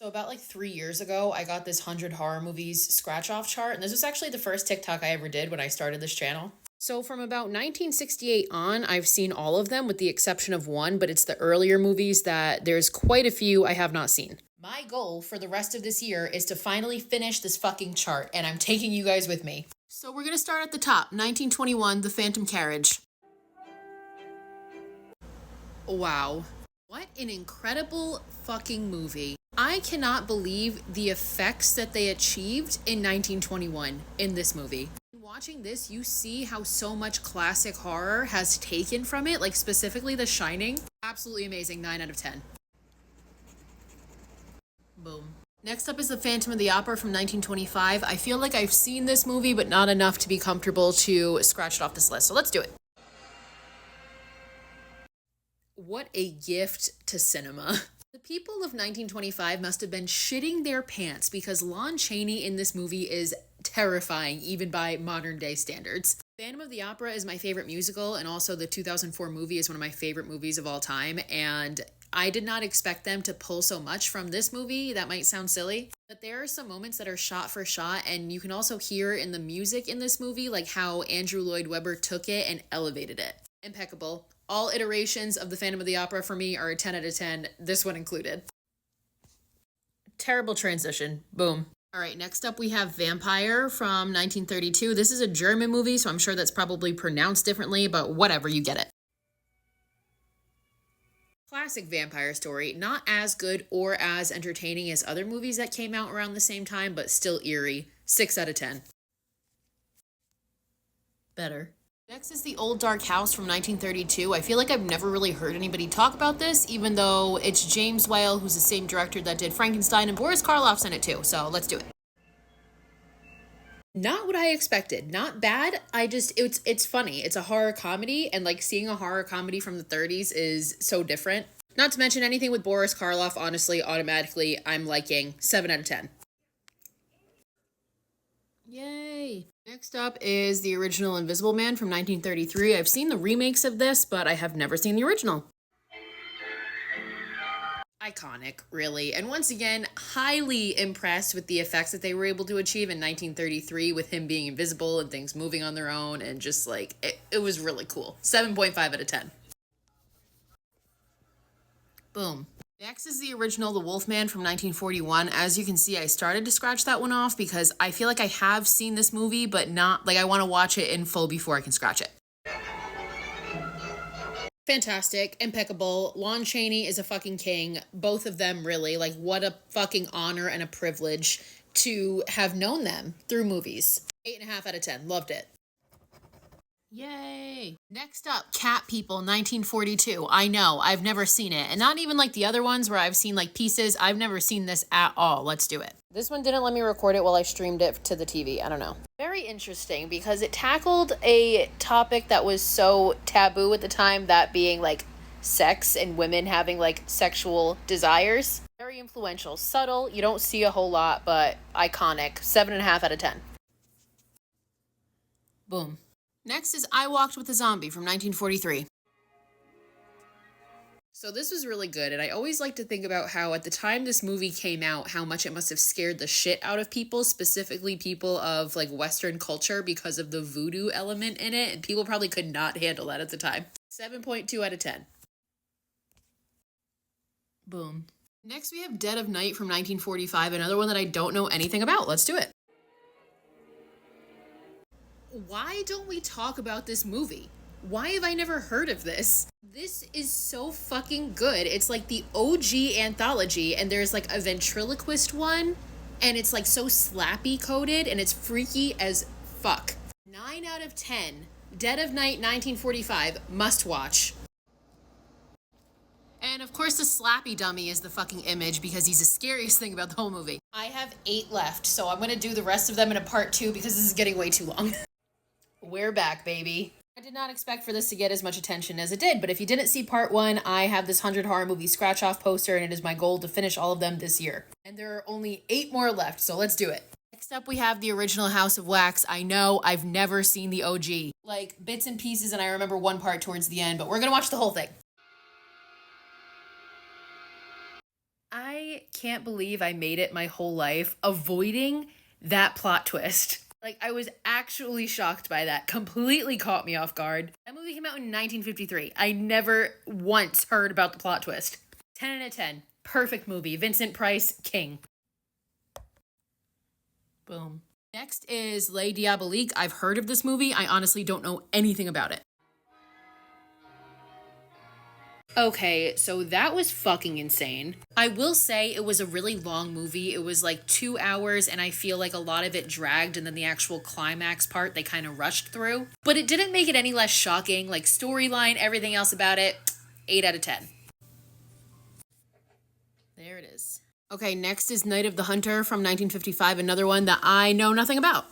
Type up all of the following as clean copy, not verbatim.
So about like 3 years ago, I got this 100 horror movies scratch off chart, and this was actually the first TikTok I ever did when I started this channel. So from about 1968 on, I've seen all of them with the exception of one, but it's the earlier movies that there's quite a few I have not seen. My goal for the rest of this year is to finally finish this fucking chart, and I'm taking you guys with me. So we're gonna start at the top, 1921, The Phantom Carriage. Wow. What an incredible fucking movie. I cannot believe the effects that they achieved in 1921 in this movie. Watching this, you see how so much classic horror has taken from it, like specifically The Shining. Absolutely amazing, 9 out of 10. Boom. Next up is The Phantom of the Opera from 1925. I feel like I've seen this movie, but not enough to be comfortable to scratch it off this list, so let's do it. What a gift to cinema. The people of 1925 must have been shitting their pants because Lon Chaney in this movie is terrifying, even by modern day standards. Phantom of the Opera is my favorite musical, and also the 2004 movie is one of my favorite movies of all time, and I did not expect them to pull so much from this movie. That might sound silly, but there are some moments that are shot for shot, and you can also hear in the music in this movie, like how Andrew Lloyd Webber took it and elevated it. Impeccable. All iterations of the Phantom of the Opera for me are a 10 out of 10, this one included. Terrible transition. Boom. All right, next up we have Vampire from 1932. This is a German movie, so I'm sure that's probably pronounced differently, but whatever, you get it. Classic vampire story, not as good or as entertaining as other movies that came out around the same time, but still eerie. 6 out of 10. Better. Next is The Old Dark House from 1932. I feel like I've never really heard anybody talk about this, even though it's James Whale, who's the same director that did Frankenstein, and Boris Karloff's in it too, so let's do it. Not what I expected. Not bad. It's funny. It's a horror comedy, and like seeing a horror comedy from the 30s is so different. Not to mention anything with Boris Karloff, honestly, automatically, I'm liking 7 out of 10. Yay. Next up is the original Invisible Man from 1933. I've seen the remakes of this, but I have never seen the original. Iconic, really. And once again, highly impressed with the effects that they were able to achieve in 1933 with him being invisible and things moving on their own, and just like, it was really cool. 7.5 out of 10. Boom. Next is the original The Wolfman from 1941. As you can see, I started to scratch that one off because I feel like I have seen this movie, but not, like I want to watch it in full before I can scratch it. Fantastic, impeccable. Lon Chaney is a fucking king. Both of them, really. Like, what a fucking honor and a privilege to have known them through movies. 8.5 out of 10. Loved it. Yay. Next up, Cat People, 1942. I know, I've never seen it. And not even like the other ones where I've seen like pieces. I've never seen this at all. Let's do it. This one didn't let me record it while I streamed it to the TV. I don't know. Very interesting because it tackled a topic that was so taboo at the time, that being like sex and women having like sexual desires. Very influential, subtle. You don't see a whole lot, but iconic. 7.5 out of 10. Boom. Next is I Walked with a Zombie from 1943. So this was really good, and I always like to think about how at the time this movie came out, how much it must have scared the shit out of people, specifically people of like Western culture, because of the voodoo element in it, and people probably could not handle that at the time. 7.2 out of 10. Boom. Next we have Dead of Night from 1945, another one that I don't know anything about. Let's do it. Why don't we talk about this movie? Why have I never heard of this? This is so fucking good. It's like the OG anthology, and there's like a ventriloquist one, and it's like so slappy coded, and it's freaky as fuck. 9 out of 10. Dead of Night 1945. Must watch. And of course the slappy dummy is the fucking image because he's the scariest thing about the whole movie. I have 8 left, so I'm gonna do the rest of them in a part 2 because this is getting way too long. We're back, baby. I did not expect for this to get as much attention as it did, but if you didn't see part 1, I have this 100 horror movie scratch off poster, and it is my goal to finish all of them this year. And there are only 8 more left, so let's do it. Next up, we have the original House of Wax. I know, I've never seen the OG. Like, bits and pieces, and I remember one part towards the end, but we're gonna watch the whole thing. I can't believe I made it my whole life avoiding that plot twist. Like, I was actually shocked by that. Completely caught me off guard. That movie came out in 1953. I never once heard about the plot twist. 10 out of 10. Perfect movie. Vincent Price, king. Boom. Next is Les Diaboliques. I've heard of this movie. I honestly don't know anything about it. Okay, so that was fucking insane. I will say it was a really long movie. It was like 2 hours, and I feel like a lot of it dragged, and then the actual climax part they kind of rushed through. But it didn't make it any less shocking. Like, storyline, everything else about it, 8 out of 10. There it is. Okay, next is Night of the Hunter from 1955, another one that I know nothing about.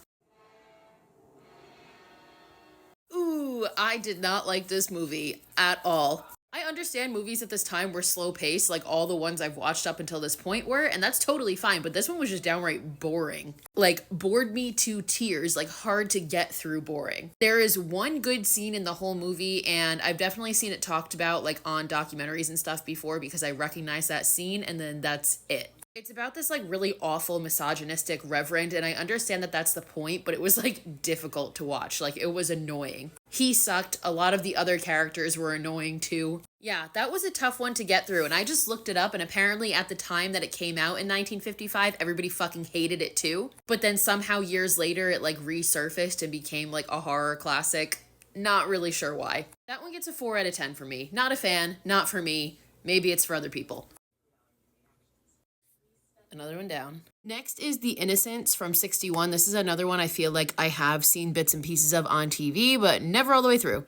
Ooh, I did not like this movie at all. I understand movies at this time were slow paced, like all the ones I've watched up until this point were, and that's totally fine, but this one was just downright boring. Like, bored me to tears, like hard to get through boring. There is one good scene in the whole movie, and I've definitely seen it talked about like on documentaries and stuff before because I recognize that scene, and then that's it. It's about this like really awful misogynistic reverend, and I understand that that's the point, but it was like difficult to watch. Like, it was annoying. He sucked. A lot of the other characters were annoying too. Yeah, that was a tough one to get through, and I just looked it up, and apparently at the time that it came out in 1955, everybody fucking hated it too. But then somehow years later, it like resurfaced and became like a horror classic. Not really sure why. That one gets a 4 out of 10 for me. Not a fan, not for me. Maybe it's for other people. Another one down. Next is The Innocents from 61. This is another one I feel like I have seen bits and pieces of on TV, but never all the way through.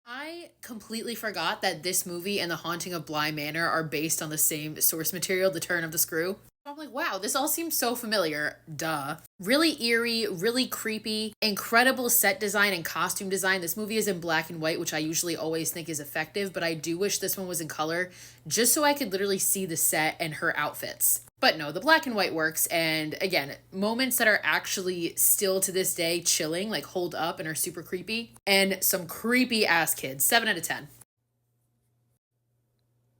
I completely forgot that this movie and The Haunting of Bly Manor are based on the same source material, The Turn of the Screw. I'm like, wow, this all seems so familiar. Duh. Really eerie, really creepy, incredible set design and costume design. This movie is in black and white, which I usually always think is effective, but I do wish this one was in color, just so I could literally see the set and her outfits. But no, the black and white works, and again, moments that are actually still to this day chilling, like hold up and are super creepy, and some creepy ass kids. 7 out of 10.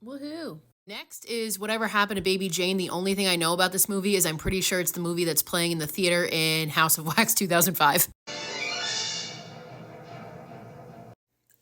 Woohoo. Next is Whatever Happened to Baby Jane. The only thing I know about this movie is I'm pretty sure it's the movie that's playing in the theater in House of Wax 2005.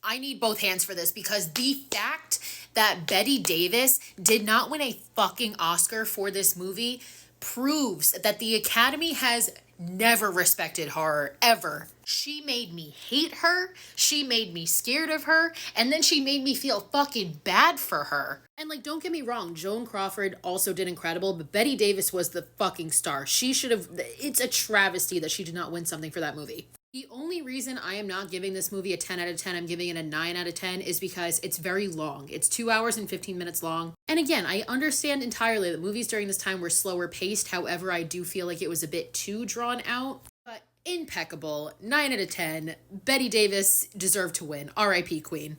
I need both hands for this because the fact that Bette Davis did not win a fucking Oscar for this movie proves that the Academy has never respected horror, ever. She made me hate her, she made me scared of her, and then she made me feel fucking bad for her. And like, don't get me wrong, Joan Crawford also did incredible, but Bette Davis was the fucking star. She should have, it's a travesty that she did not win something for that movie. The only reason I am not giving this movie a 10 out of 10, I'm giving it a 9 out of 10, is because it's very long. It's 2 hours and 15 minutes long. And again, I understand entirely that movies during this time were slower paced. However, I do feel like it was a bit too drawn out. But impeccable. 9 out of 10. Bette Davis deserved to win. R.I.P. Queen.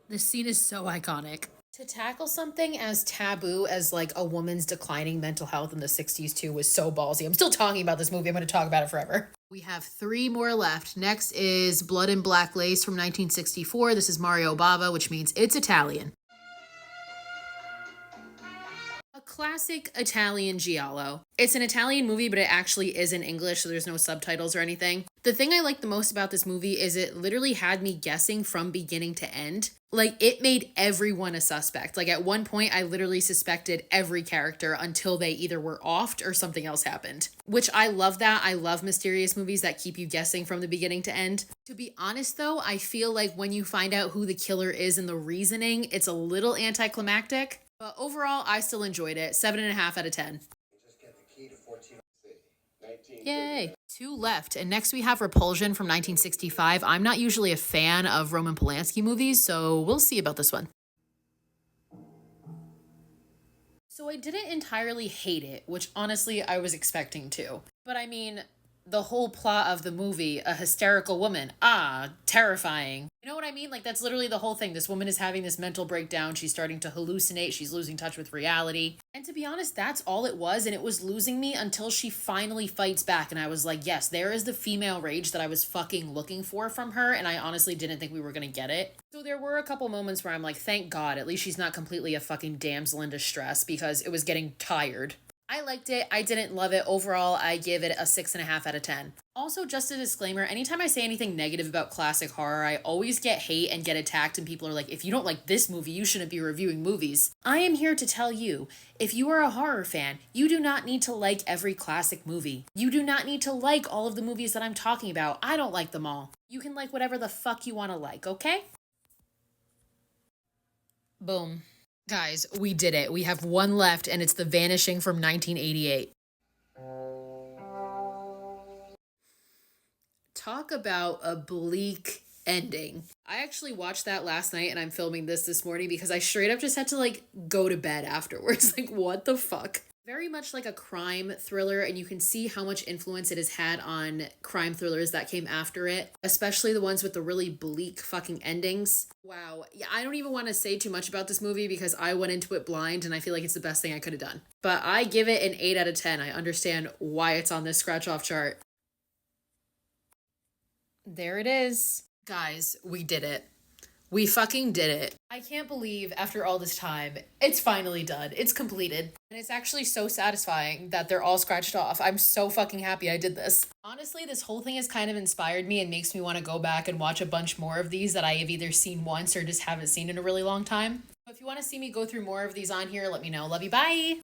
This scene is so iconic. To tackle something as taboo as like a woman's declining mental health in the 60s too was so ballsy. I'm still talking about this movie. I'm going to talk about it forever. We have 3 more left. Next is Blood and Black Lace from 1964. This is Mario Bava, which means it's Italian. A classic Italian giallo. It's an Italian movie, but it actually is in English, so there's no subtitles or anything. The thing I like the most about this movie is it literally had me guessing from beginning to end. Like, it made everyone a suspect. Like, at one point, I literally suspected every character until they either were offed or something else happened. Which I love that. I love mysterious movies that keep you guessing from the beginning to end. To be honest, though, I feel like when you find out who the killer is and the reasoning, it's a little anticlimactic. But overall, I still enjoyed it. 7.5 out of 10. Just get the key to 14. Yay. 2 left. And next we have Repulsion from 1965. I'm not usually a fan of Roman Polanski movies, so we'll see about this one. So I didn't entirely hate it, which honestly I was expecting to. But I mean, the whole plot of the movie, a hysterical woman. Ah, terrifying. You know what I mean? Like, that's literally the whole thing. This woman is having this mental breakdown. She's starting to hallucinate. She's losing touch with reality. And to be honest, that's all it was. And it was losing me until she finally fights back. And I was like, yes, there is the female rage that I was fucking looking for from her. And I honestly didn't think we were going to get it. So there were a couple moments where I'm like, thank God, at least she's not completely a fucking damsel in distress, because it was getting tired. I liked it. I didn't love it. Overall, I give it a 6.5 out of 10. Also, just a disclaimer, anytime I say anything negative about classic horror, I always get hate and get attacked, and people are like, if you don't like this movie, you shouldn't be reviewing movies. I am here to tell you, if you are a horror fan, you do not need to like every classic movie. You do not need to like all of the movies that I'm talking about. I don't like them all. You can like whatever the fuck you want to like, okay? Boom. Guys, we did it. We have one left, and it's The Vanishing from 1988. Talk about a bleak ending. I actually watched that last night, and I'm filming this morning because I straight up just had to like go to bed afterwards. Like, what the fuck? Very much like a crime thriller, and you can see how much influence it has had on crime thrillers that came after it, especially the ones with the really bleak fucking endings. Wow. Yeah, I don't even want to say too much about this movie because I went into it blind, and I feel like it's the best thing I could have done. But I give it an 8 out of 10. I understand why it's on this scratch off chart. There it is. Guys, we did it. We fucking did it. I can't believe after all this time, it's finally done. It's completed. And it's actually so satisfying that they're all scratched off. I'm so fucking happy I did this. Honestly, this whole thing has kind of inspired me and makes me want to go back and watch a bunch more of these that I have either seen once or just haven't seen in a really long time. So if you want to see me go through more of these on here, let me know. Love you. Bye.